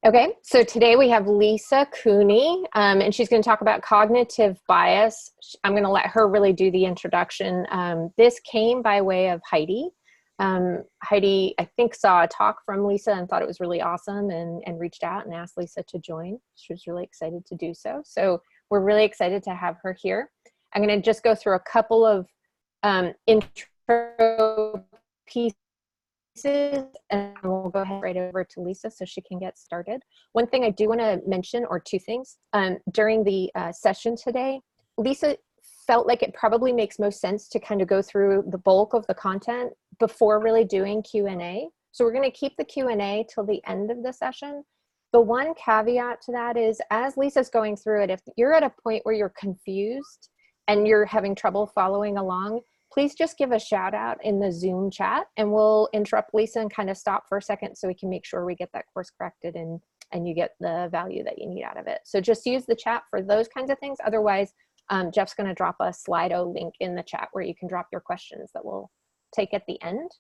Okay, so today we have Lisa Cooney, and she's going to talk about cognitive bias. I'm going to let her really do the introduction. This came by way of Heidi. Heidi, I think, saw a talk from Lisa and thought it was really awesome and reached out and asked Lisa to join. She was really excited to do so. So we're really excited to have her here. I'm going to just go through a couple of intro pieces, and we'll go ahead right over to Lisa so she can get started. One thing I do want to mention, or two things, during the session today, Lisa felt like it probably makes most sense to kind of go through the bulk of the content before really doing Q&A. So we're going to keep the Q&A till the end of the session. The one caveat to that is, as Lisa's going through it, if you're at a point where you're confused and you're having trouble following along, please just give a shout out in the Zoom chat and we'll interrupt Lisa and kind of stop for a second so we can make sure we get that course corrected and you get the value that you need out of it. So just use the chat for those kinds of things. Otherwise, Jeff's going to drop a Slido link in the chat where you can drop your questions that we'll take at the end.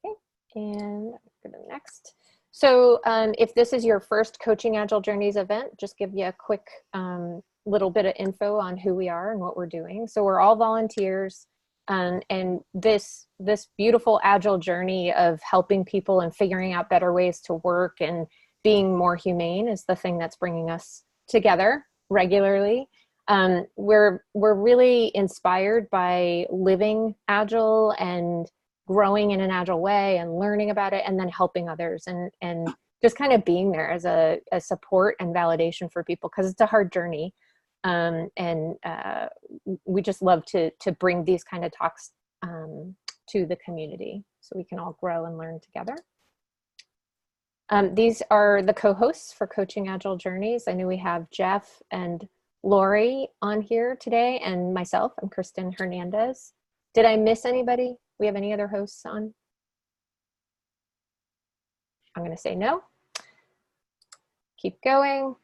Okay, and go to the next. So if this is your first Coaching Agile Journeys event, just give you a quick little bit of info on who we are and what we're doing. So we're all volunteers, and this beautiful Agile journey of helping people and figuring out better ways to work and being more humane is the thing that's bringing us together regularly. We're really inspired by living Agile and growing in an Agile way and learning about it and then helping others and just kind of being there as a support and validation for people, because it's a hard journey. We just love to bring these kind of talks to the community so we can all grow and learn together. These are the co-hosts for Coaching Agile Journeys. I know we have Jeff and Lori on here today, and myself. I'm Kristen Hernandez. Did I miss anybody? We have any other hosts on? I'm going to say no. Keep going.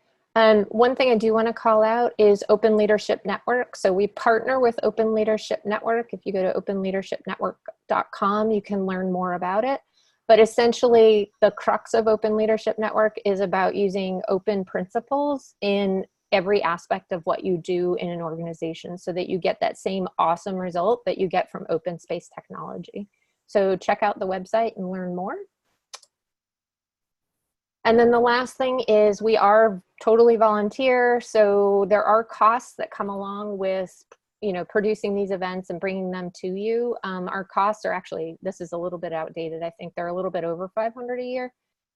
One thing I do want to call out is Open Leadership Network. So we partner with Open Leadership Network. If you go to openleadershipnetwork.com, you can learn more about it. But essentially, the crux of Open Leadership Network is about using open principles in every aspect of what you do in an organization so that you get that same awesome result that you get from open space technology. So check out the website and learn more. And then the last thing is we are totally volunteer, so there are costs that come along with, you know, producing these events and bringing them to you. Our costs are actually, this is a little bit outdated. I think they're a little bit over $500 a year.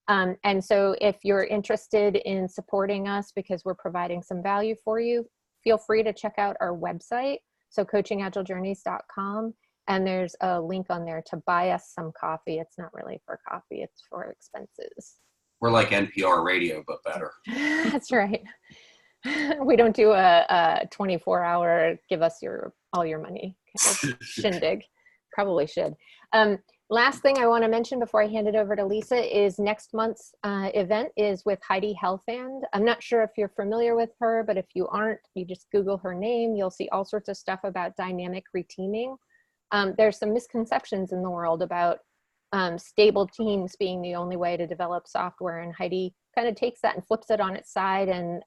And so if you're interested in supporting us because we're providing some value for you, feel free to check out our website, so coachingagilejourneys.com, and there's a link on there to buy us some coffee. It's not really for coffee, it's for expenses. We're like NPR radio, but better. That's right. We don't do a 24-hour give us all your money kind of shindig. Probably should. Last thing I want to mention before I hand it over to Lisa is next month's event is with Heidi Helfand. I'm not sure if you're familiar with her, but if you aren't, you just Google her name. You'll see all sorts of stuff about dynamic reteaming. There's some misconceptions in the world about stable teams being the only way to develop software, and Heidi kind of takes that and flips it on its side and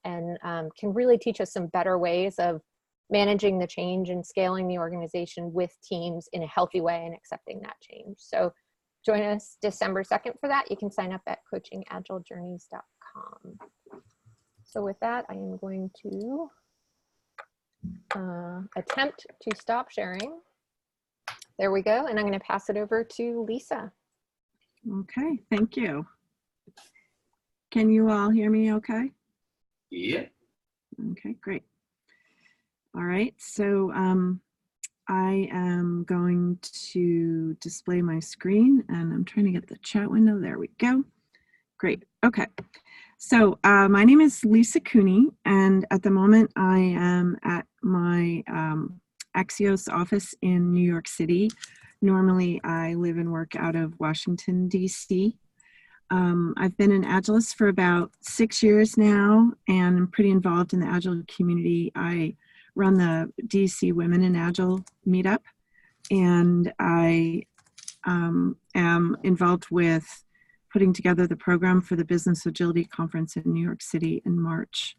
can really teach us some better ways of managing the change and scaling the organization with teams in a healthy way and accepting that change. So join us December 2nd for that. You can sign up at coachingagilejourneys.com. So with that, I am going to attempt to stop sharing. There we go. And I'm going to pass it over to Lisa. Okay, thank you. Can you all hear me okay? Yeah. Okay, great. All right, so I am going to display my screen and I'm trying to get the chat window. There we go. Great, okay. So my name is Lisa Cooney, and at the moment I am at my Axios office in New York City. Normally I live and work out of Washington, DC. I've been an Agilist for about 6 years now, and I'm pretty involved in the Agile community. I run the DC Women in Agile meetup, and I am involved with putting together the program for the Business Agility Conference in New York City in March.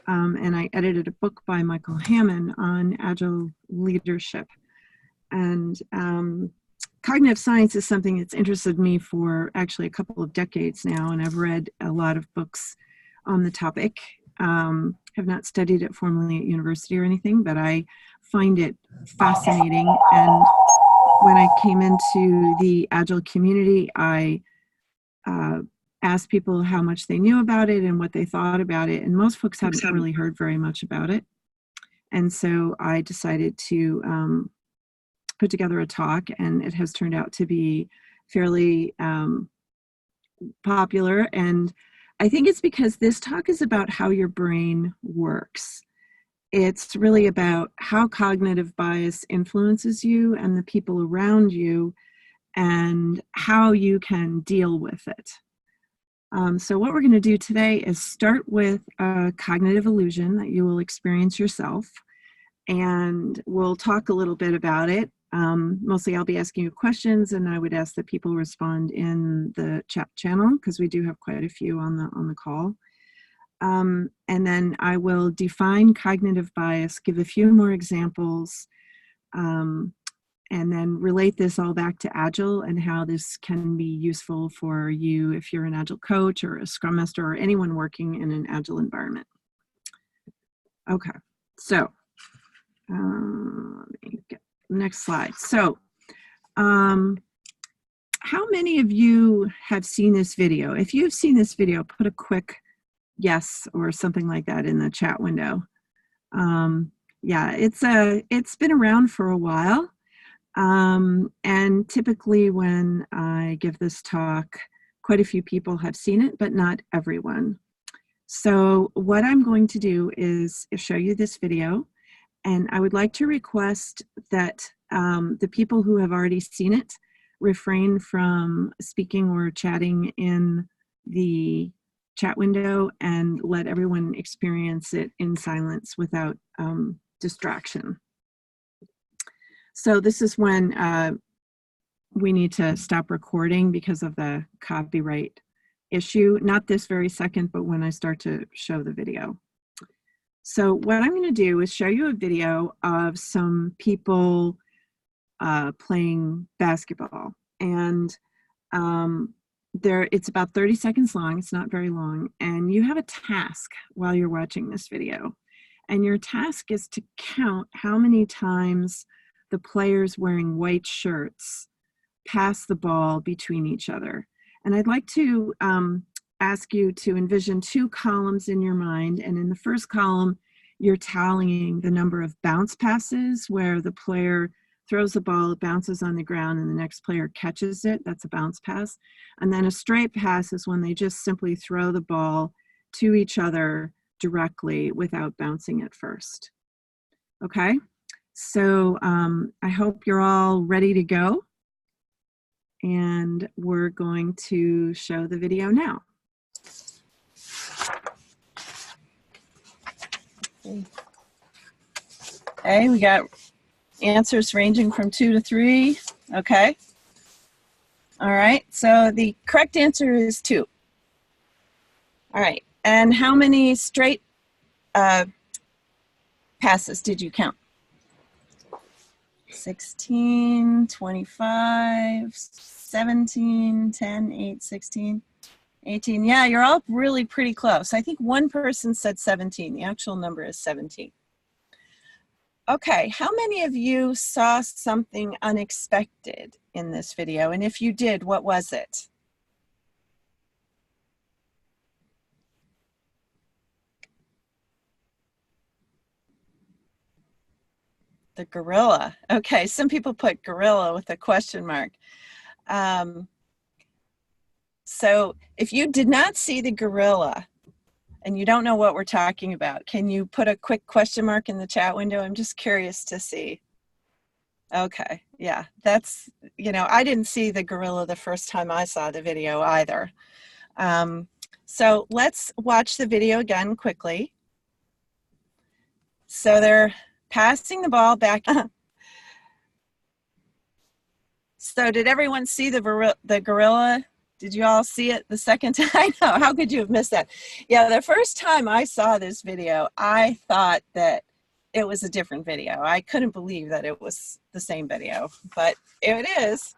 And I edited a book by Michael Hammond on Agile leadership. And cognitive science is something that's interested me for actually a couple of decades now, and I've read a lot of books on the topic. Have not studied it formally at university or anything, but I find it fascinating. And when I came into the Agile community, I asked people how much they knew about it and what they thought about it, and most folks hadn't really heard very much about it. And so I decided to put together a talk, and it has turned out to be fairly popular. And I think it's because this talk is about how your brain works. It's really about how cognitive bias influences you and the people around you, and how you can deal with it. So what we're going to do today is start with a cognitive illusion that you will experience yourself, and we'll talk a little bit about it. Mostly I'll be asking you questions, and I would ask that people respond in the chat channel, because we do have quite a few on the call. And then I will define cognitive bias, give a few more examples, and then relate this all back to Agile and how this can be useful for you if you're an Agile coach or a Scrum Master or anyone working in an Agile environment. Okay, so let me get next slide. So how many of you have seen this video? If you've seen this video, put a quick yes or something like that in the chat window. Yeah, it's been around for a while. And typically when I give this talk, quite a few people have seen it, but not everyone. So what I'm going to do is show you this video, and I would like to request that the people who have already seen it refrain from speaking or chatting in the chat window and let everyone experience it in silence without distraction. So this is when we need to stop recording because of the copyright issue. Not this very second, but when I start to show the video. So what I'm going to do is show you a video of some people playing basketball. And it's about 30 seconds long. It's not very long. And you have a task while you're watching this video. And your task is to count how many times the players wearing white shirts pass the ball between each other. And I'd like to ask you to envision two columns in your mind. And in the first column, you're tallying the number of bounce passes where the player throws the ball, it bounces on the ground, and the next player catches it. That's a bounce pass. And then a straight pass is when they just simply throw the ball to each other directly without bouncing it first. Okay? So I hope you're all ready to go. And we're going to show the video now. Okay, we got answers ranging from 2 to 3. Okay. All right, so the correct answer is 2. All right, and how many straight passes did you count? 16, 25, 17, 10, 8, 16, 18. Yeah, you're all really pretty close. I think one person said 17. The actual number is 17. Okay, how many of you saw something unexpected in this video? And if you did, what was it? The gorilla. Okay, some people put gorilla with a question mark. So if you did not see the gorilla and you don't know what we're talking about, can you put a quick question mark in the chat window? I'm just curious to see. Okay, yeah, that's, you know, I didn't see the gorilla the first time I saw the video either. So let's watch the video again quickly. So they're passing the ball back. So did everyone see the gorilla Did you all see it the second time? I know, how could you have missed that? Yeah, the first time I saw this video, I thought that it was a different video. I couldn't believe that it was the same video, but it is.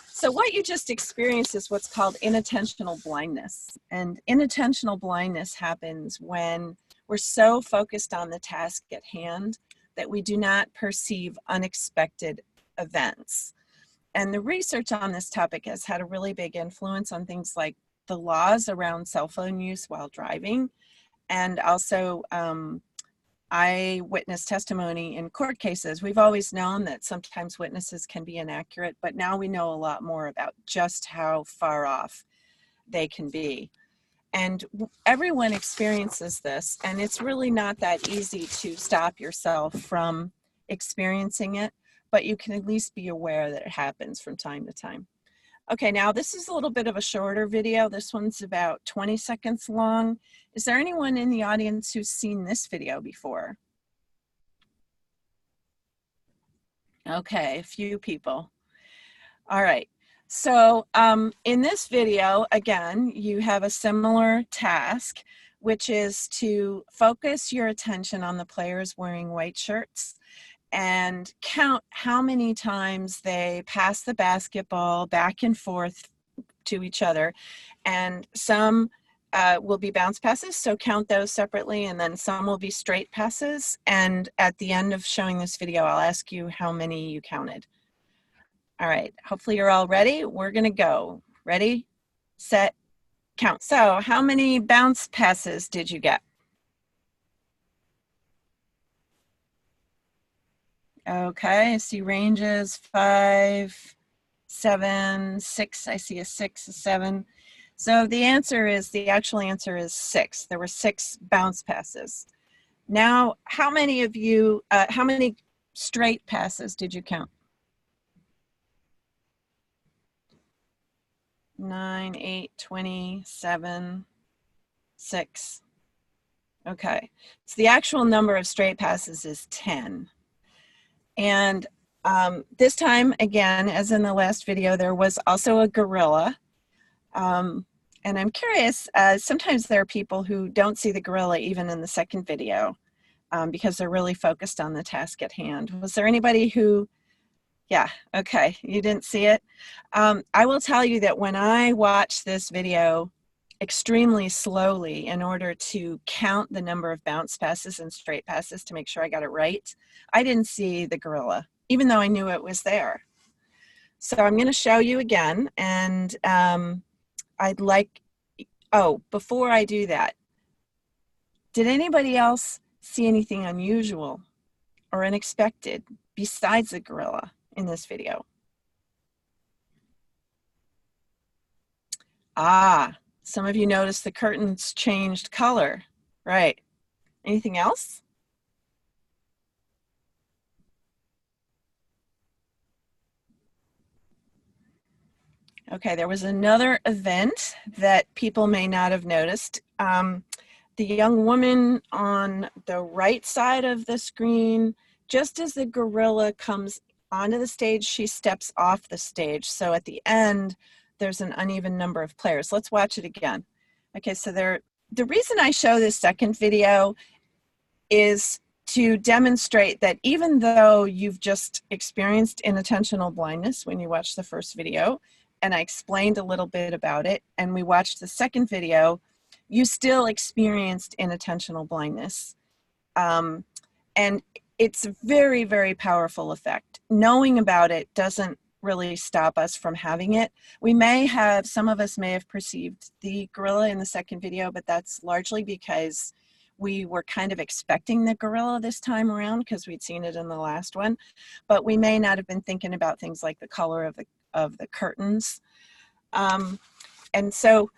So what you just experienced is what's called inattentional blindness. And inattentional blindness happens when we're so focused on the task at hand that we do not perceive unexpected events. And the research on this topic has had a really big influence on things like the laws around cell phone use while driving, and also eyewitness testimony in court cases. We've always known that sometimes witnesses can be inaccurate, but now we know a lot more about just how far off they can be. And everyone experiences this, and it's really not that easy to stop yourself from experiencing it, but you can at least be aware that it happens from time to time. Okay, now this is a little bit of a shorter video. This one's about 20 seconds long. Is there anyone in the audience who's seen this video before? Okay, a few people. All right, so in this video, again, you have a similar task, which is to focus your attention on the players wearing white shirts and count how many times they pass the basketball back and forth to each other. And some will be bounce passes, so count those separately, and then some will be straight passes. And at the end of showing this video, I'll ask you how many you counted. All right, hopefully you're all ready. We're gonna go. Ready, set, count. So how many bounce passes did you get? Okay, I see ranges 5, 7, 6. I see a 6, a 7. So the answer is, the actual answer is 6. There were 6 bounce passes. Now, how many of you, how many straight passes did you count? 9, 8, 20, 7, 6. Okay, so the actual number of straight passes is 10. And this time, again, as in the last video, there was also a gorilla. And I'm curious, sometimes there are people who don't see the gorilla even in the second video because they're really focused on the task at hand. Was there anybody who, yeah, okay, you didn't see it? I will tell you that when I watched this video extremely slowly in order to count the number of bounce passes and straight passes to make sure I got it right, I didn't see the gorilla, even though I knew it was there. So I'm going to show you again, and I'd like, oh, before I do that, did anybody else see anything unusual or unexpected besides the gorilla in this video? Ah, some of you noticed the curtains changed color, right? Anything else? Okay, there was another event that people may not have noticed. The young woman on the right side of the screen, just as the gorilla comes onto the stage, she steps off the stage. So at the end, there's an uneven number of players. Let's watch it again. Okay, so the reason I show this second video is to demonstrate that even though you've just experienced inattentional blindness when you watched the first video, and I explained a little bit about it, and we watched the second video, you still experienced inattentional blindness. And it's a very, very powerful effect. Knowing about it doesn't really stop us from having it. We may have, some of us may have perceived the gorilla in the second video, but that's largely because we were kind of expecting the gorilla this time around because we'd seen it in the last one, but we may not have been thinking about things like the color of the curtains. And so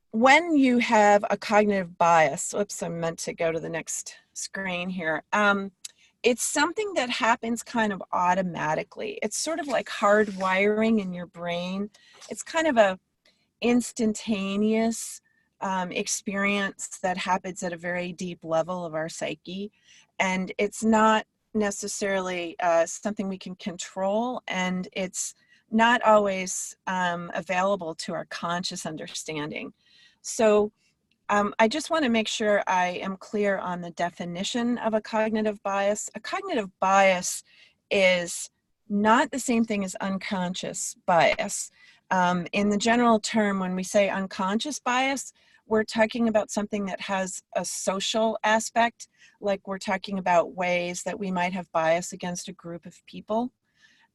when you have a cognitive bias, whoops, I meant to go to the next screen here. It's something that happens kind of automatically. It's sort of like hardwiring in your brain. It's kind of a instantaneous experience that happens at a very deep level of our psyche. And it's not necessarily something we can control. And it's not always available to our conscious understanding. So I just want to make sure I am clear on the definition of a cognitive bias. A cognitive bias is not the same thing as unconscious bias. In the general term, when we say unconscious bias, we're talking about something that has a social aspect, like we're talking about ways that we might have bias against a group of people.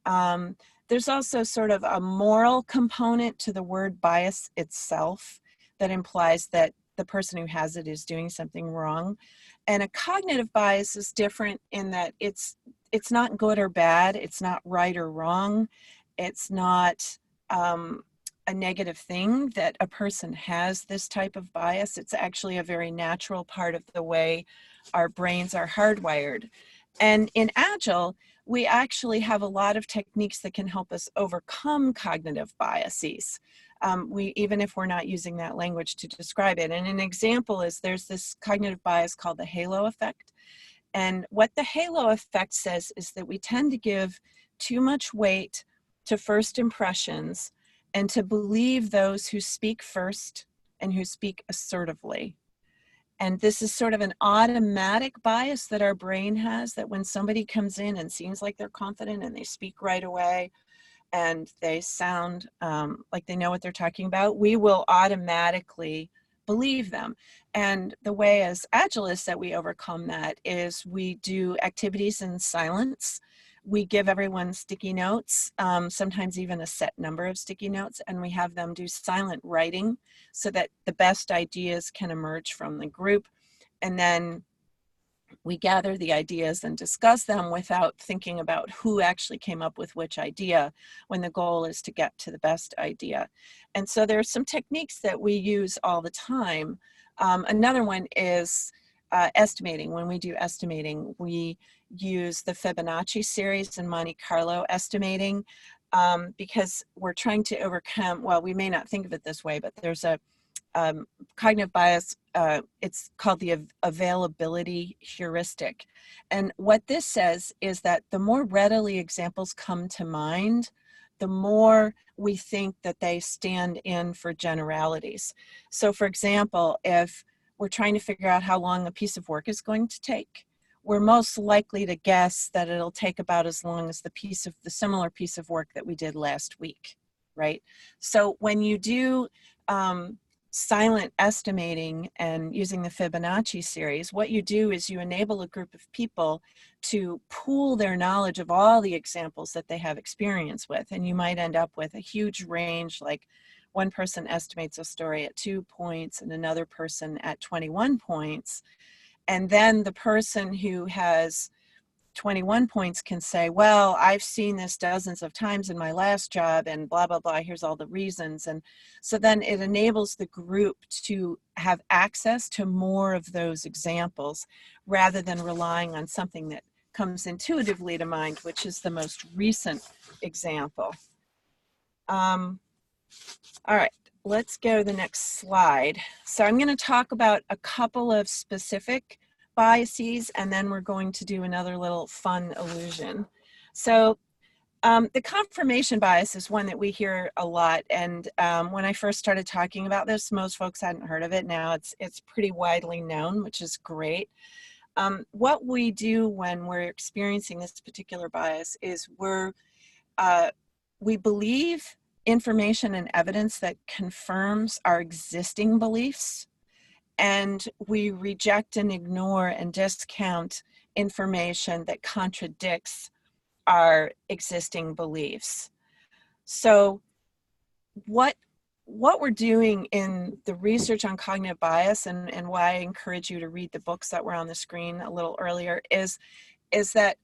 There's also sort of a moral component to the word bias itself that implies that the person who has it is doing something wrong. And a cognitive bias is different in that it's not good or bad, it's not right or wrong, it's not a negative thing that a person has this type of bias. It's actually a very natural part of the way our brains are hardwired. And in Agile, we actually have a lot of techniques that can help us overcome cognitive biases. Even if we're not using that language to describe it. And an example is there's this cognitive bias called the halo effect. And what the halo effect says is that we tend to give too much weight to first impressions and to believe those who speak first and who speak assertively. And this is sort of an automatic bias that our brain has, that when somebody comes in and seems like they're confident and they speak right away and they sound like they know what they're talking about, we will automatically believe them. And the way as Agilists that we overcome that is we do activities in silence. We give everyone sticky notes, sometimes even a set number of sticky notes, and we have them do silent writing so that the best ideas can emerge from the group. And then we gather the ideas and discuss them without thinking about who actually came up with which idea, when the goal is to get to the best idea. And so there are some techniques that we use all the time. Another one is estimating. When we do estimating, we use the Fibonacci series and Monte Carlo estimating because we're trying to overcome, well, we may not think of it this way, but there's a cognitive bias, it's called the availability heuristic. And what this says is that the more readily examples come to mind, the more we think that they stand in for generalities. So for example, if we're trying to figure out how long a piece of work is going to take, we're most likely to guess that it'll take about as long as the similar piece of work that we did last week, right? So when you do silent estimating and using the Fibonacci series, what you do is you enable a group of people to pool their knowledge of all the examples that they have experience with. And you might end up with a huge range, like one person estimates a story at 2 points and another person at 21 points. And then the person who has 21 points can say, well, I've seen this dozens of times in my last job and blah, blah, blah, here's all the reasons. And so then it enables the group to have access to more of those examples rather than relying on something that comes intuitively to mind, which is the most recent example. All right, let's go to the next slide. So I'm going to talk about a couple of specific biases, and then we're going to do another little fun illusion. So the confirmation bias is one that we hear a lot, and when I first started talking about this, most folks hadn't heard of it. Now it's pretty widely known, which is great. What we do when we're experiencing this particular bias is we believe information and evidence that confirms our existing beliefs, and we reject and ignore and discount information that contradicts our existing beliefs. So what we're doing in the research on cognitive bias, and why I encourage you to read the books that were on the screen a little earlier, is that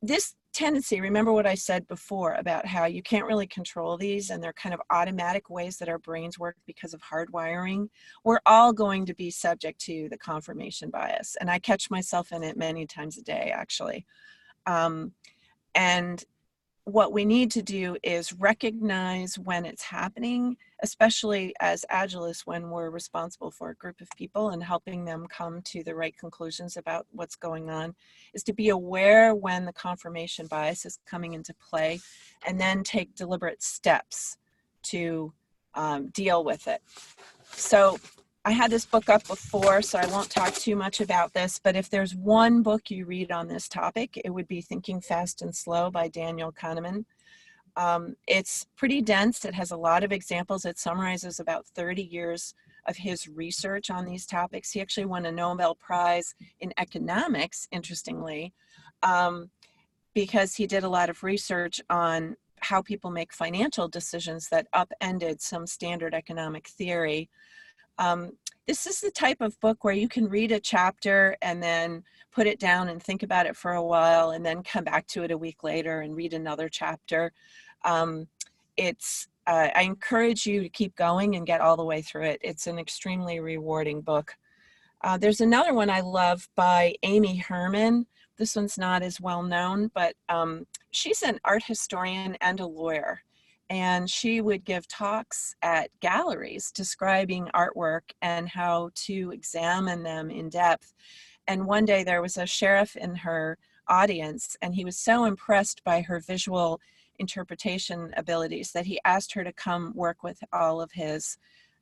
this tendency, remember what I said before about how you can't really control these and they're kind of automatic ways that our brains work because of hardwiring. We're all going to be subject to the confirmation bias, and I catch myself in it many times a day, actually. And what we need to do is recognize when it's happening especially as Agilists when we're responsible for a group of people and helping them come to the right conclusions about what's going on, is to be aware when the confirmation bias is coming into play and then take deliberate steps to deal with it. So I had this book up before, so I won't talk too much about this, but if there's one book you read on this topic, it would be Thinking Fast and Slow by Daniel Kahneman. It's pretty dense. It has a lot of examples. It summarizes about 30 years of his research on these topics. He actually won a Nobel Prize in economics, interestingly, because he did a lot of research on how people make financial decisions that upended some standard economic theory. This is the type of book where you can read a chapter and then put it down and think about it for a while and then come back to it a week later and read another chapter. I encourage you to keep going and get all the way through it. It's an extremely rewarding book. There's another one I love by Amy Herman. This one's not as well known, but she's an art historian and a lawyer. And she would give talks at galleries describing artwork and how to examine them in depth. And one day there was a sheriff in her audience, and he was so impressed by her visual interpretation abilities that he asked her to come work with all of his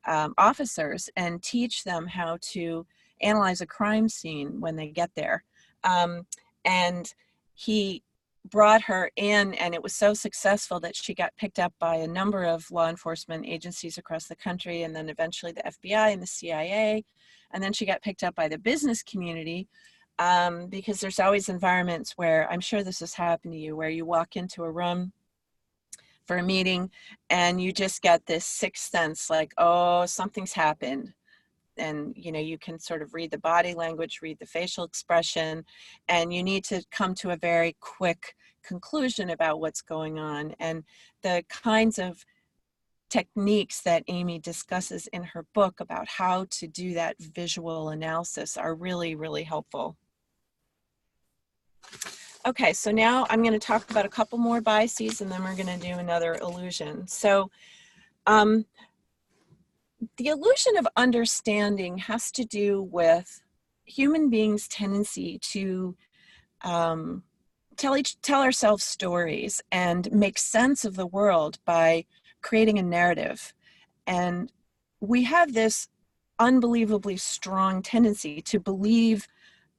officers and teach them how to analyze a crime scene when they get there. And he brought her in, and it was so successful that she got picked up by a number of law enforcement agencies across the country, and then eventually the FBI and the CIA. And then she got picked up by the business community because there's always environments where, I'm sure this has happened to you, where you walk into a room for a meeting and you just get this sixth sense, like, oh, something's happened. And, you know, you can sort of read the body language, read the facial expression, and you need to come to a very quick conclusion about what's going on. And the kinds of techniques that Amy discusses in her book about how to do that visual analysis are really, really helpful. Okay, so now I'm going to talk about a couple more biases, and then we're going to do another illusion. So, the illusion of understanding has to do with human beings' tendency to tell ourselves stories and make sense of the world by creating a narrative. And we have this unbelievably strong tendency to believe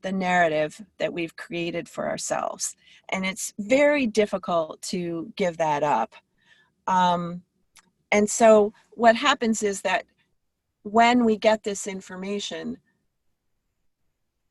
the narrative that we've created for ourselves. And it's very difficult to give that up. And so what happens is that when we get this information,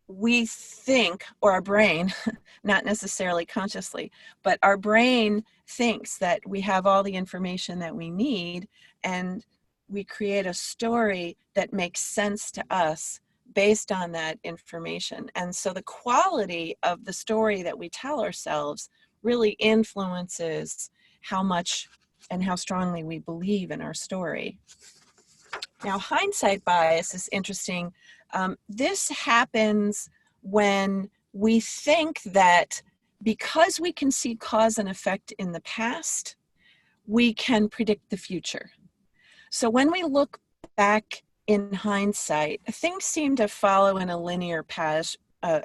we think, or our brain, not necessarily consciously, but our brain thinks that we have all the information that we need, and we create a story that makes sense to us based on that information. And so the quality of the story that we tell ourselves really influences how much and how strongly we believe in our story. Now, hindsight bias is interesting. This happens when we think that because we can see cause and effect in the past, we can predict the future. So when we look back in hindsight, things seem to follow in a linear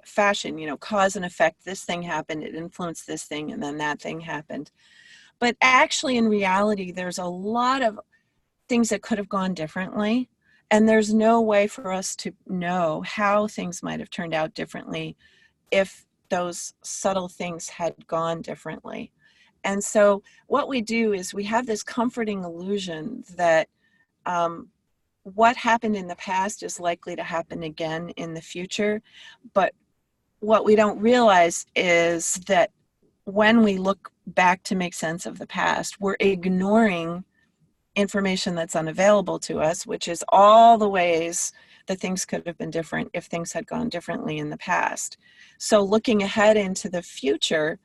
fashion, you know, cause and effect, this thing happened, it influenced this thing, and then that thing happened. But actually, in reality, there's a lot of things that could have gone differently, and there's no way for us to know how things might have turned out differently if those subtle things had gone differently. And so what we do is we have this comforting illusion that what happened in the past is likely to happen again in the future. But what we don't realize is that when we look back to make sense of the past, we're ignoring information that's unavailable to us, which is all the ways that things could have been different if things had gone differently in the past. So looking ahead into the future,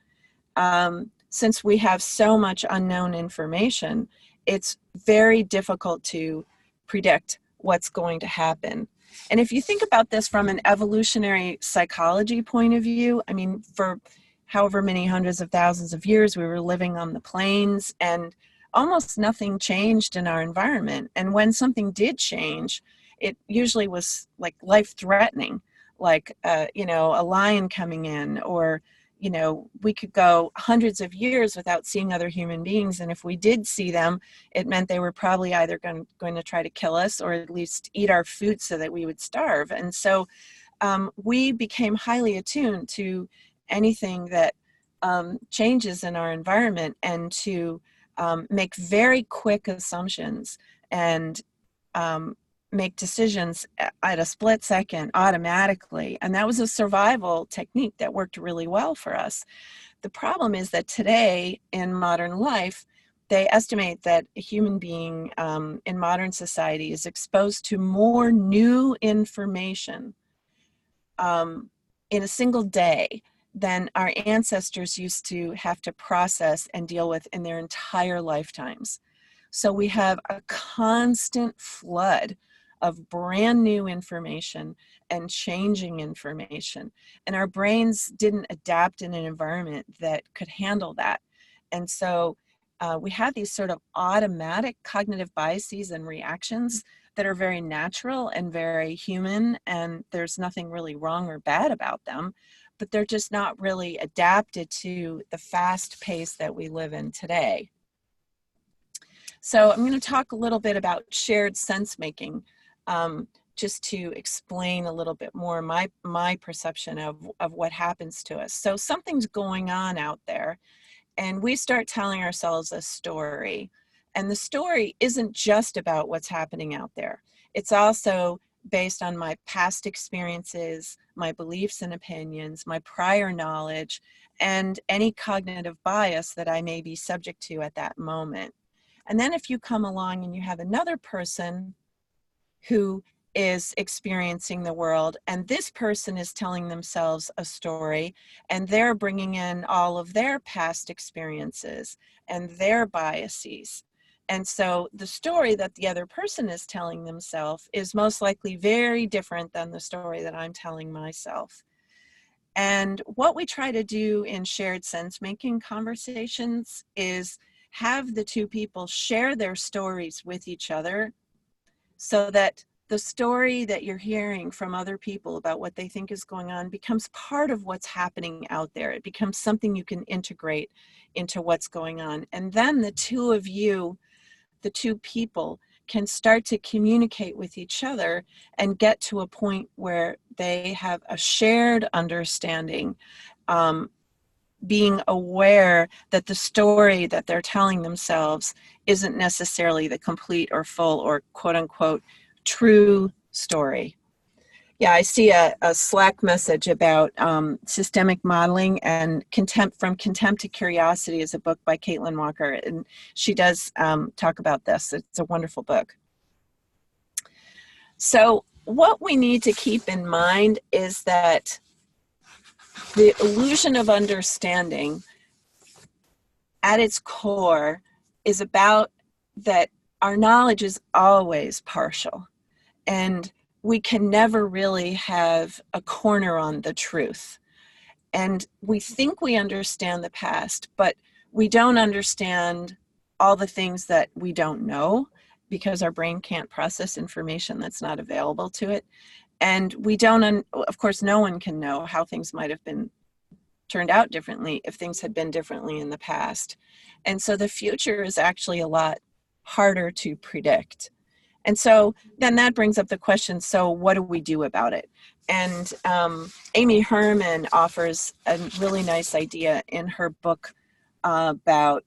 since we have so much unknown information, it's very difficult to predict what's going to happen. And if you think about this from an evolutionary psychology point of view, I mean, for however many hundreds of thousands of years we were living on the plains, and almost nothing changed in our environment. And when something did change, it usually was like life-threatening, like, you know, a lion coming in, or, you know, we could go hundreds of years without seeing other human beings. And if we did see them, it meant they were probably either going to try to kill us or at least eat our food so that we would starve. And so we became highly attuned to anything that changes in our environment, and to make very quick assumptions and make decisions at a split second automatically. And that was a survival technique that worked really well for us. The problem is that today in modern life, they estimate that a human being in modern society is exposed to more new information in a single day than our ancestors used to have to process and deal with in their entire lifetimes. So we have a constant flood of brand new information and changing information. And our brains didn't adapt in an environment that could handle that. And so we have these sort of automatic cognitive biases and reactions that are very natural and very human, and there's nothing really wrong or bad about them, but they're just not really adapted to the fast pace that we live in today. So I'm going to talk a little bit about shared sense making, just to explain a little bit more my perception of what happens to us. So something's going on out there, and we start telling ourselves a story. And the story isn't just about what's happening out there. It's also based on my past experiences, my beliefs and opinions, my prior knowledge, and any cognitive bias that I may be subject to at that moment. And then if you come along and you have another person who is experiencing the world, and this person is telling themselves a story, and they're bringing in all of their past experiences and their biases. And so the story that the other person is telling themselves is most likely very different than the story that I'm telling myself. And what we try to do in shared sense-making conversations is have the two people share their stories with each other, so that the story that you're hearing from other people about what they think is going on becomes part of what's happening out there. It becomes something you can integrate into what's going on. And then the two of you, the two people, can start to communicate with each other and get to a point where they have a shared understanding, being aware that the story that they're telling themselves isn't necessarily the complete or full or quote unquote true story. Yeah, I see a Slack message about systemic modeling, and From Contempt to Curiosity is a book by Caitlin Walker, and she does talk about this. It's a wonderful book. So what we need to keep in mind is that the illusion of understanding at its core is about that our knowledge is always partial, and we can never really have a corner on the truth. And we think we understand the past, but we don't understand all the things that we don't know, because our brain can't process information that's not available to it. And we don't, of course, no one can know how things might have been turned out differently if things had been differently in the past. And so the future is actually a lot harder to predict. And so then that brings up the question, so what do we do about it? And Amy Herman offers a really nice idea in her book about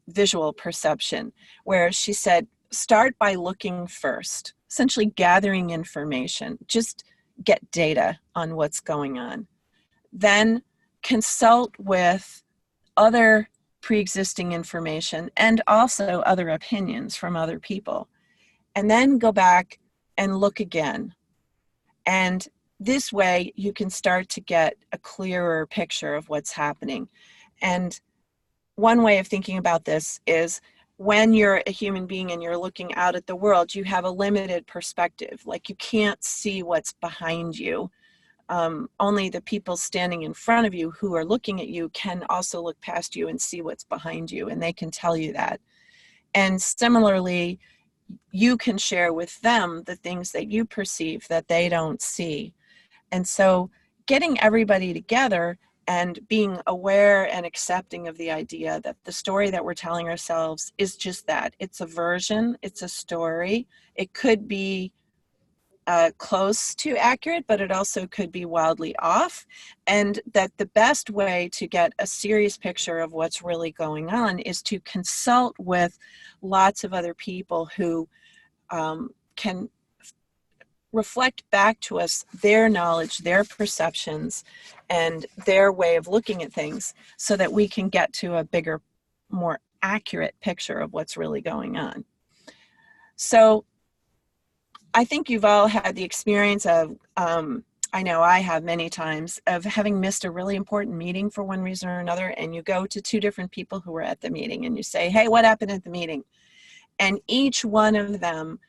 visual perception, where she said, start by looking first, essentially gathering information, just get data on what's going on. Then consult with other pre-existing information and also other opinions from other people. And then go back and look again. And this way you can start to get a clearer picture of what's happening. And one way of thinking about this is, when you're a human being and you're looking out at the world, you have a limited perspective. Like, you can't see what's behind you. Only the people standing in front of you who are looking at you can also look past you and see what's behind you, and they can tell you that. And similarly, you can share with them the things that you perceive that they don't see. And so getting everybody together and being aware and accepting of the idea that the story that we're telling ourselves is just that. It's a version, it's a story. It could be close to accurate, but it also could be wildly off. And that the best way to get a serious picture of what's really going on is to consult with lots of other people who can reflect back to us their knowledge, their perceptions, and their way of looking at things so that we can get to a bigger, more accurate picture of what's really going on. So I think you've all had the experience of, I know I have many times, of having missed a really important meeting for one reason or another, and you go to two different people who were at the meeting and you say, hey, what happened at the meeting? And each one of them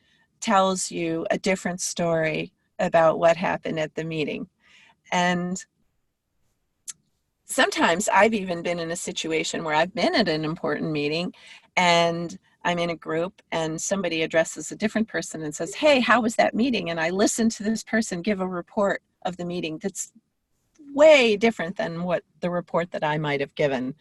tells you a different story about what happened at the meeting. And sometimes I've even been in a situation where I've been at an important meeting and I'm in a group and somebody addresses a different person and says, hey, how was that meeting? And I listen to this person give a report of the meeting that's way different than what the report that I might have given.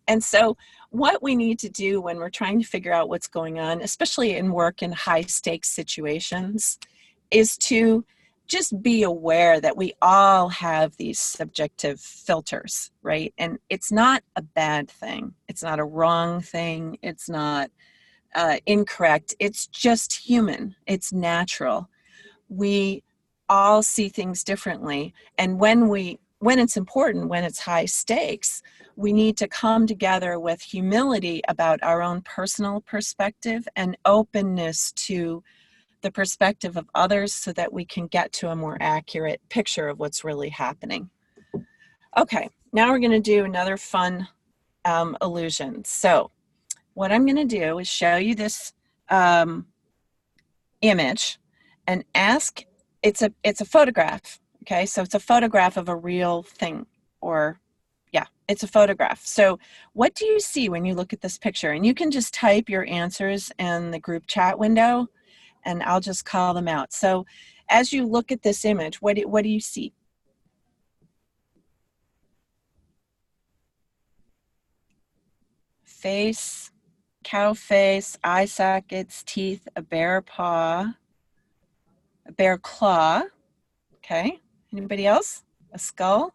And so what we need to do when we're trying to figure out what's going on, especially in work in high stakes situations, is to just be aware that we all have these subjective filters, right? And it's not a bad thing. It's not a wrong thing. It's not incorrect. It's just human. It's natural. We all see things differently. And when it's important, when it's high stakes, we need to come together with humility about our own personal perspective and openness to the perspective of others so that we can get to a more accurate picture of what's really happening. Okay, now we're going to do another fun illusion. So what I'm going to do is show you this image and ask, it's a photograph, okay? So it's a photograph of a real thing, or yeah, it's a photograph. So what do you see when you look at this picture? And you can just type your answers in the group chat window and I'll just call them out. So as you look at this image, what do you see? Face, cow face, eye sockets, teeth, a bear paw, a bear claw. Okay, anybody else? A skull?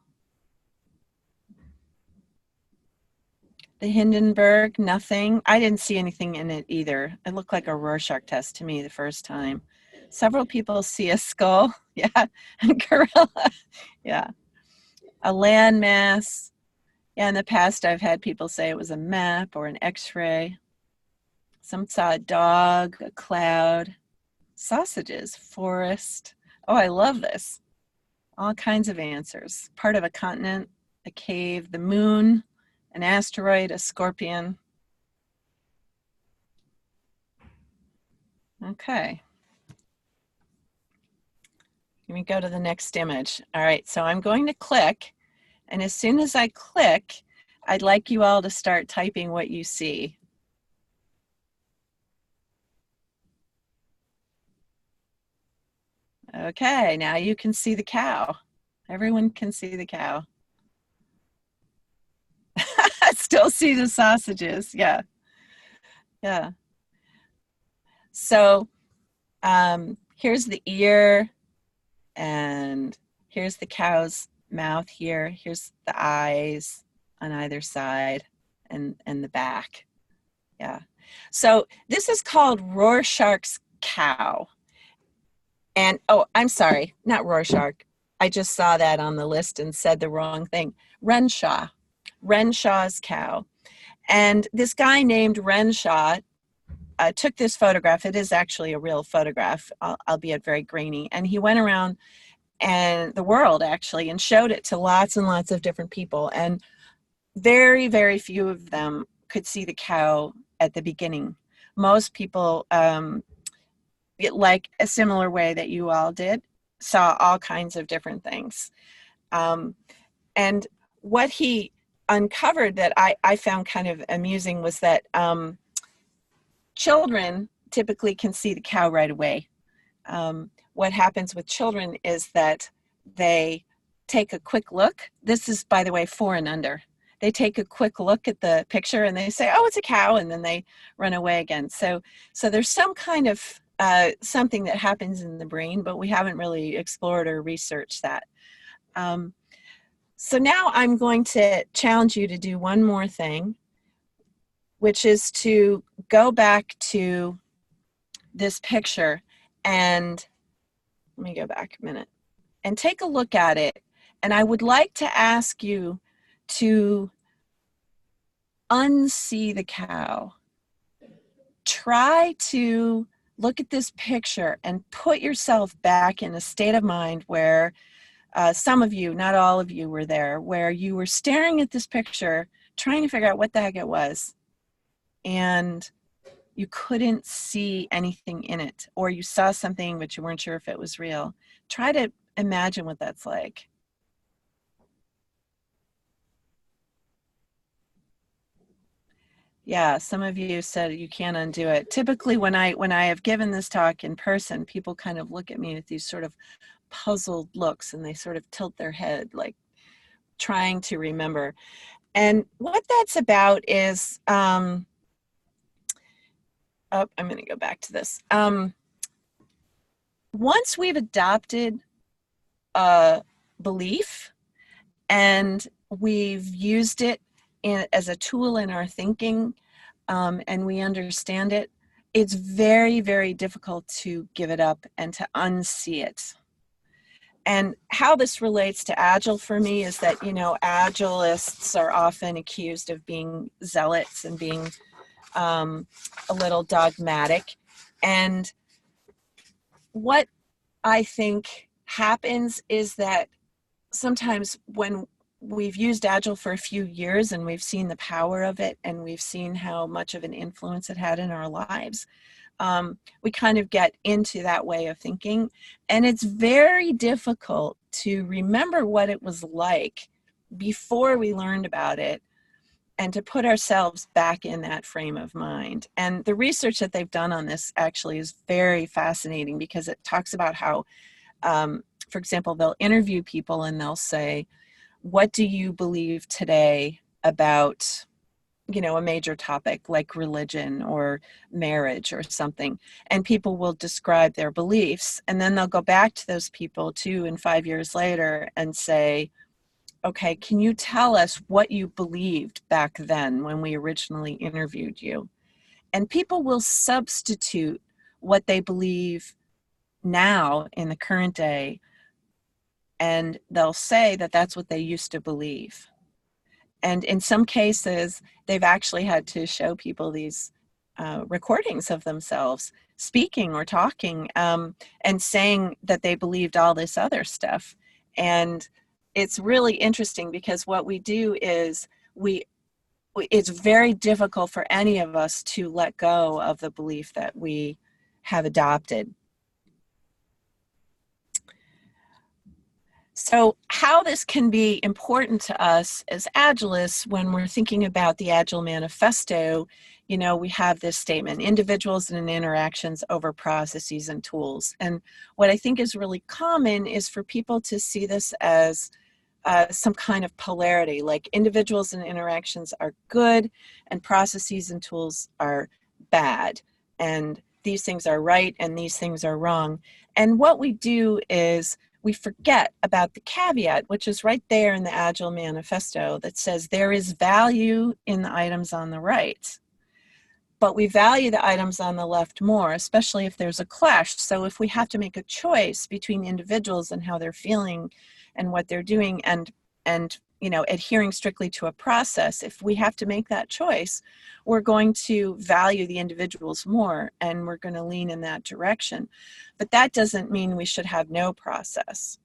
The Hindenburg, nothing. I didn't see anything in it either. It looked like a Rorschach test to me the first time. Several people see a skull. Yeah, and gorilla. Yeah. A landmass. Yeah, in the past I've had people say it was a map or an x-ray. Some saw a dog, a cloud, sausages, forest. Oh, I love this. All kinds of answers. Part of a continent, a cave, the moon, an asteroid, a scorpion. Okay. Let me go to the next image. All right, so I'm going to click, and as soon as I click, I'd like you all to start typing what you see. Okay, now you can see the cow. Everyone can see the cow. Still see the sausages, yeah. Yeah. So here's the ear, and here's the cow's mouth here. Here's the eyes on either side and the back. Yeah. So this is called Rorschach's cow. And, oh, I'm sorry, not Rorschach. I just saw that on the list and said the wrong thing. Renshaw. Renshaw's cow. And this guy named Renshaw took this photograph. It is actually a real photograph, albeit very grainy. And he went around and the world actually and showed it to lots and lots of different people. And very, very few of them could see the cow at the beginning. Most people, like a similar way that you all did, saw all kinds of different things. And what he uncovered that I found kind of amusing was that children typically can see the cow right away. What happens with children is that they take a quick look. This is, by the way, 4 and under. They take a quick look at the picture and they say, oh, it's a cow, and then they run away again. So there's some kind of something that happens in the brain, but we haven't really explored or researched that. So now I'm going to challenge you to do one more thing, which is to go back to this picture and let me go back a minute and take a look at it. And I would like to ask you to unsee the cow. Try to look at this picture and put yourself back in a state of mind where some of you, not all of you, were there, where you were staring at this picture, trying to figure out what the heck it was. And you couldn't see anything in it, or you saw something but you weren't sure if it was real. Try to imagine what that's like. Yeah, some of you said you can't undo it. Typically when I have given this talk in person, people kind of look at me with these sort of puzzled looks and they sort of tilt their head like trying to remember. And what that's about is oh, I'm going to go back to this. Once we've adopted a belief and we've used it as a tool in our thinking and we understand it, it's very, very difficult to give it up and to unsee it. And how this relates to Agile for me is that, you know, Agilists are often accused of being zealots and being a little dogmatic. And what I think happens is that sometimes when we've used Agile for a few years and we've seen the power of it and we've seen how much of an influence it had in our lives, we kind of get into that way of thinking. And it's very difficult to remember what it was like before we learned about it and to put ourselves back in that frame of mind. And the research that they've done on this actually is very fascinating because it talks about how, for example, they'll interview people and they'll say, what do you believe today about, you know, a major topic like religion or marriage or something? And people will describe their beliefs. And then they'll go back to those people 2 and 5 years later and say, okay, can you tell us what you believed back then when we originally interviewed you? And people will substitute what they believe now in the current day, and they'll say that that's what they used to believe. And in some cases, they've actually had to show people these recordings of themselves speaking or talking and saying that they believed all this other stuff. And it's really interesting because what we do is it's very difficult for any of us to let go of the belief that we have adopted. So how this can be important to us as Agilists when we're thinking about the Agile Manifesto, you know, we have this statement, individuals and interactions over processes and tools. And what I think is really common is for people to see this as some kind of polarity, like individuals and interactions are good and processes and tools are bad. And these things are right and these things are wrong. And what we do is we forget about the caveat, which is right there in the Agile Manifesto that says there is value in the items on the right, but we value the items on the left more, especially if there's a clash. So if we have to make a choice between individuals and how they're feeling and what they're doing and you know, adhering strictly to a process, if we have to make that choice, we're going to value the individuals more and we're going to lean in that direction. But that doesn't mean we should have no process,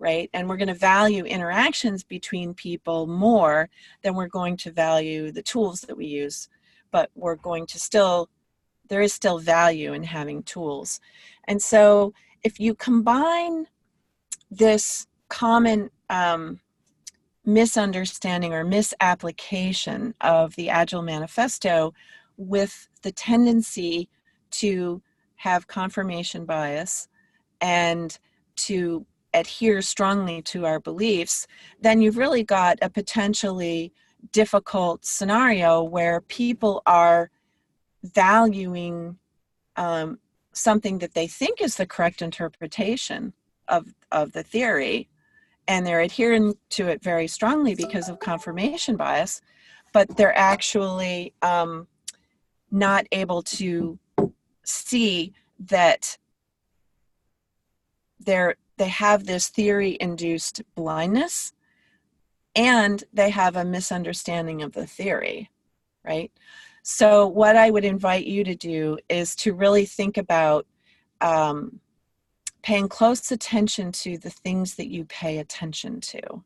right? And we're going to value interactions between people more than we're going to value the tools that we use. But we're going to still, there is still value in having tools. And so if you combine this common misunderstanding or misapplication of the Agile Manifesto with the tendency to have confirmation bias and to adhere strongly to our beliefs, then you've really got a potentially difficult scenario where people are valuing something that they think is the correct interpretation of the theory, and they're adhering to it very strongly because of confirmation bias, but they're actually not able to see that they have this theory-induced blindness, and they have a misunderstanding of the theory, right? So what I would invite you to do is to really think about paying close attention to the things that you pay attention to.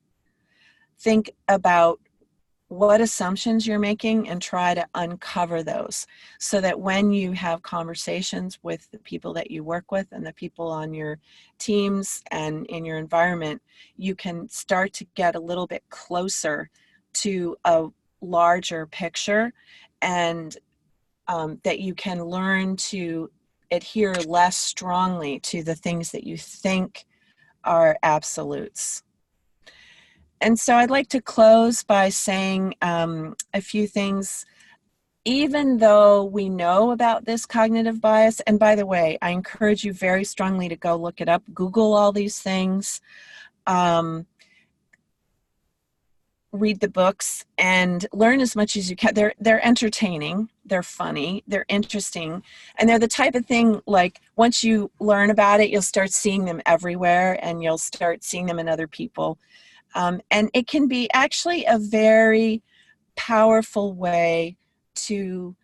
Think about what assumptions you're making and try to uncover those, so that when you have conversations with the people that you work with and the people on your teams and in your environment, you can start to get a little bit closer to a larger picture, and that you can learn to adhere less strongly to the things that you think are absolutes. And so I'd like to close by saying a few things. Even though we know about this cognitive bias, and by the way, I encourage you very strongly to go look it up, Google all these things, read the books, and learn as much as you can. They're entertaining, they're funny, they're interesting, and they're the type of thing, like, once you learn about it, you'll start seeing them everywhere, and you'll start seeing them in other people. And it can be actually a very powerful way to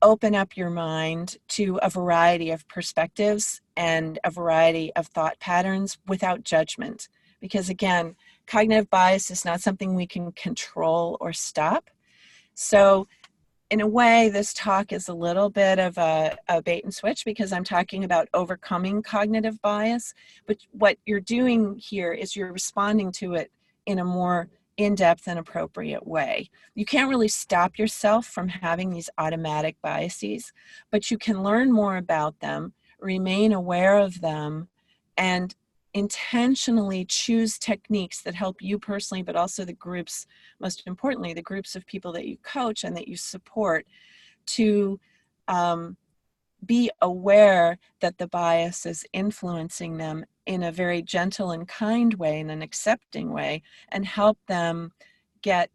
open up your mind to a variety of perspectives and a variety of thought patterns without judgment. Because again, cognitive bias is not something we can control or stop. So in a way, this talk is a little bit of a bait and switch, because I'm talking about overcoming cognitive bias. But what you're doing here is you're responding to it in a more in-depth and appropriate way. You can't really stop yourself from having these automatic biases, but you can learn more about them, remain aware of them, and intentionally choose techniques that help you personally, but also the groups, most importantly, the groups of people that you coach and that you support, to be aware that the bias is influencing them in a very gentle and kind way, in an accepting way, and help them get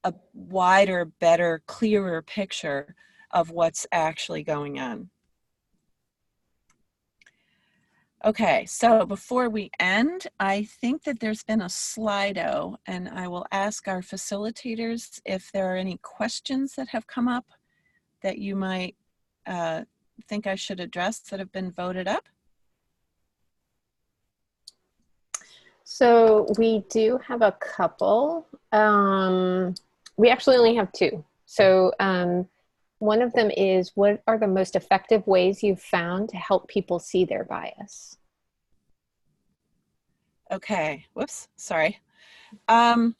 a wider, better, clearer picture of what's actually going on. Okay, so before we end, I think that there's been a Slido, and I will ask our facilitators if there are any questions that have come up that you might think I should address that have been voted up. So we do have a couple. We actually only have two. So one of them is, what are the most effective ways you've found to help people see their bias? Okay, whoops, sorry. I'll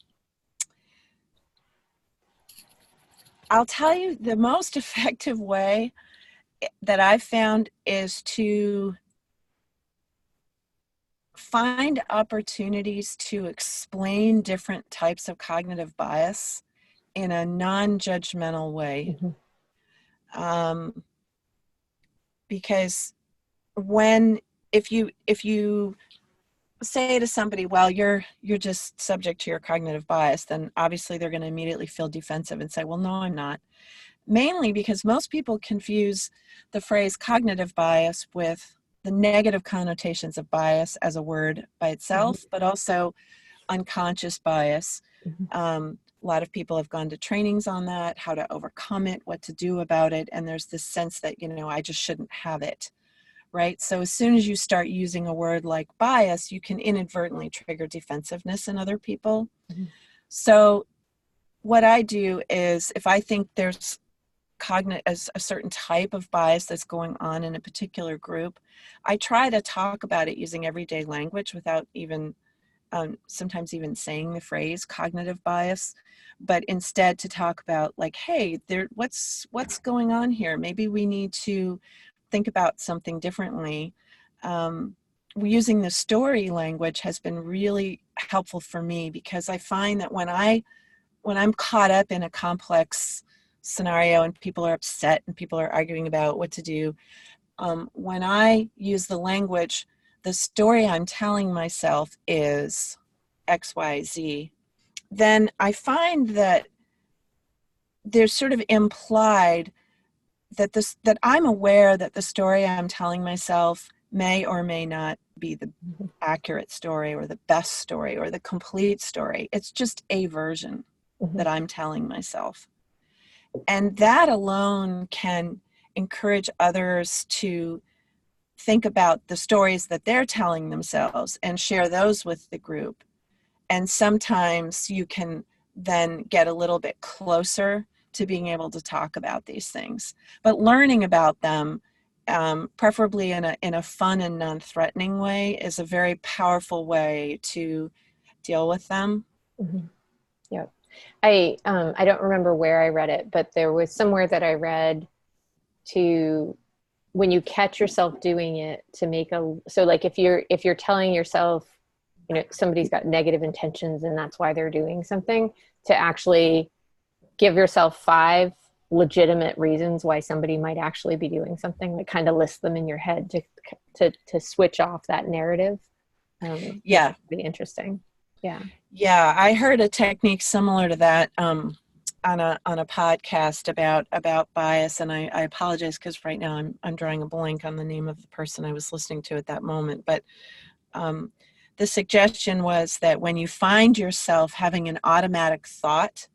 tell you, the most effective way that I've found is to find opportunities to explain different types of cognitive bias in a non-judgmental way. Mm-hmm. Because if you say to somebody, well, you're just subject to your cognitive bias, then obviously they're going to immediately feel defensive and say, well, no, I'm not. Mainly because most people confuse the phrase cognitive bias with the negative connotations of bias as a word by itself, mm-hmm. but also unconscious bias. Mm-hmm. A lot of people have gone to trainings on that, how to overcome it, what to do about it. And there's this sense that, I just shouldn't have it, right? So as soon as you start using a word like bias, you can inadvertently trigger defensiveness in other people. Mm-hmm. So what I do is, if I think there's a certain type of bias that's going on in a particular group, I try to talk about it using everyday language without even sometimes even saying the phrase cognitive bias, but instead to talk about like, hey, what's going on here? Maybe we need to think about something differently. Using the story language has been really helpful for me, because I find that when I'm caught up in a complex scenario and people are upset and people are arguing about what to do, when I use the language, the story I'm telling myself is X, Y, Z, then I find that there's sort of implied that that I'm aware that the story I'm telling myself may or may not be the accurate story or the best story or the complete story. It's just a version that I'm telling myself. And that alone can encourage others to think about the stories that they're telling themselves and share those with the group. And sometimes you can then get a little bit closer to being able to talk about these things. But learning about them, preferably in a fun and non-threatening way, is a very powerful way to deal with them. Mm-hmm. Yeah. I don't remember where I read it, but there was somewhere that I read to, when you catch yourself doing it, to make so like if you're telling yourself, you know, somebody's got negative intentions and that's why they're doing something, to actually give yourself 5 legitimate reasons why somebody might actually be doing something, like kind of list them in your head to switch off that narrative. Yeah. Pretty interesting. Yeah. Yeah. I heard a technique similar to that on a podcast about bias. And I apologize because right now I'm drawing a blank on the name of the person I was listening to at that moment. But the suggestion was that when you find yourself having an automatic thought,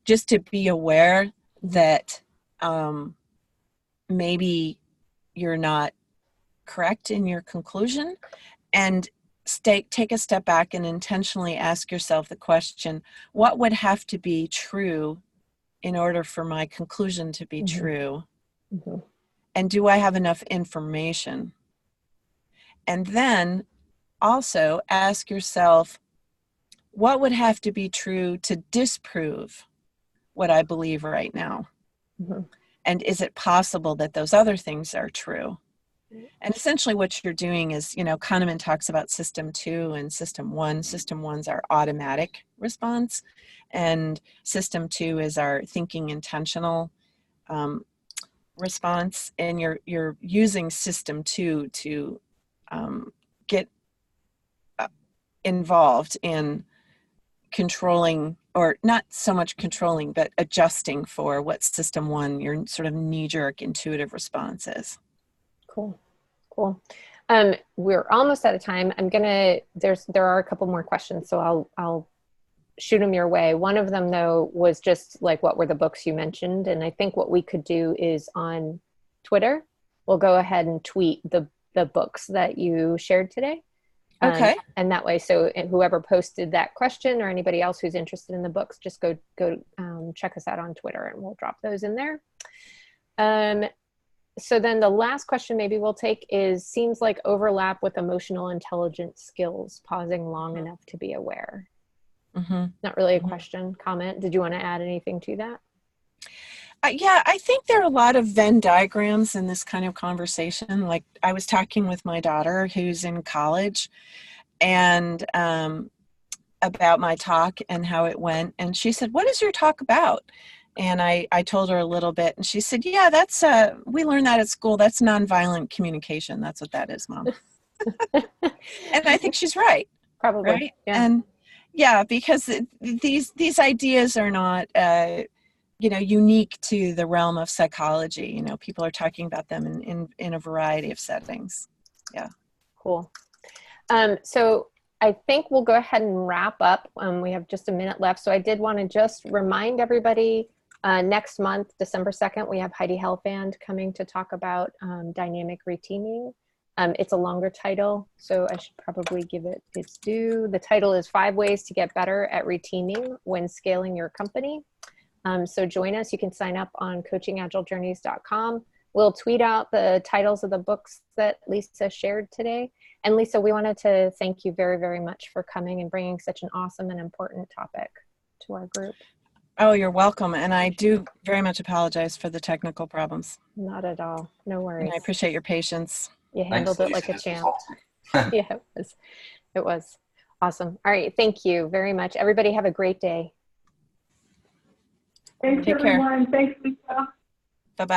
just to be aware that maybe you're not correct in your conclusion, and take a step back and intentionally ask yourself the question, what would have to be true in order for my conclusion to be true? Mm-hmm. And do I have enough information? And then also ask yourself, what would have to be true to disprove what I believe right now? Mm-hmm. And is it possible that those other things are true? And essentially what you're doing is, you know, Kahneman talks about system 2 and system 1. System 1's our automatic response, and system 2 is our thinking intentional response. And you're using system 2 to get involved in controlling, or not so much controlling, but adjusting for what system 1, your sort of knee-jerk intuitive response is. Cool. We're almost out of time. There are a couple more questions, so I'll shoot them your way. One of them though was just like, what were the books you mentioned? And I think what we could do is on Twitter, we'll go ahead and tweet the books that you shared today. Okay. And that way, so whoever posted that question or anybody else who's interested in the books, just go check us out on Twitter and we'll drop those in there. So then the last question maybe we'll take is, seems like overlap with emotional intelligence skills, pausing long enough to be aware. Mm-hmm. Not really a question, comment. Did you want to add anything to that? Yeah, I think there are a lot of Venn diagrams in this kind of conversation. Like, I was talking with my daughter who's in college and about my talk and how it went. And she said, "What is your talk about?" And I told her a little bit, and she said, "Yeah, that's we learned that at school. That's nonviolent communication. That's what that is, Mom." And I think she's right. Probably. Right? Yeah. And yeah, because these ideas are not unique to the realm of psychology. You know, people are talking about them in a variety of settings. Yeah. Cool. So I think we'll go ahead and wrap up. We have just a minute left. So I did want to just remind everybody, next month, December 2nd, we have Heidi Helfand coming to talk about dynamic reteaming. It's a longer title, so I should probably give it its due. The title is 5 Ways to Get Better at Reteaming When Scaling Your Company. So join us. You can sign up on coachingagilejourneys.com. We'll tweet out the titles of the books that Lisa shared today. And Lisa, we wanted to thank you very, very much for coming and bringing such an awesome and important topic to our group. Oh, you're welcome. And I do very much apologize for the technical problems. Not at all. No worries. And I appreciate your patience. You handled it like a champ. Awesome. Yeah, it was awesome. All right. Thank you very much. Everybody have a great day. Thanks, Take care. everyone. Thanks, Lisa. Bye-bye.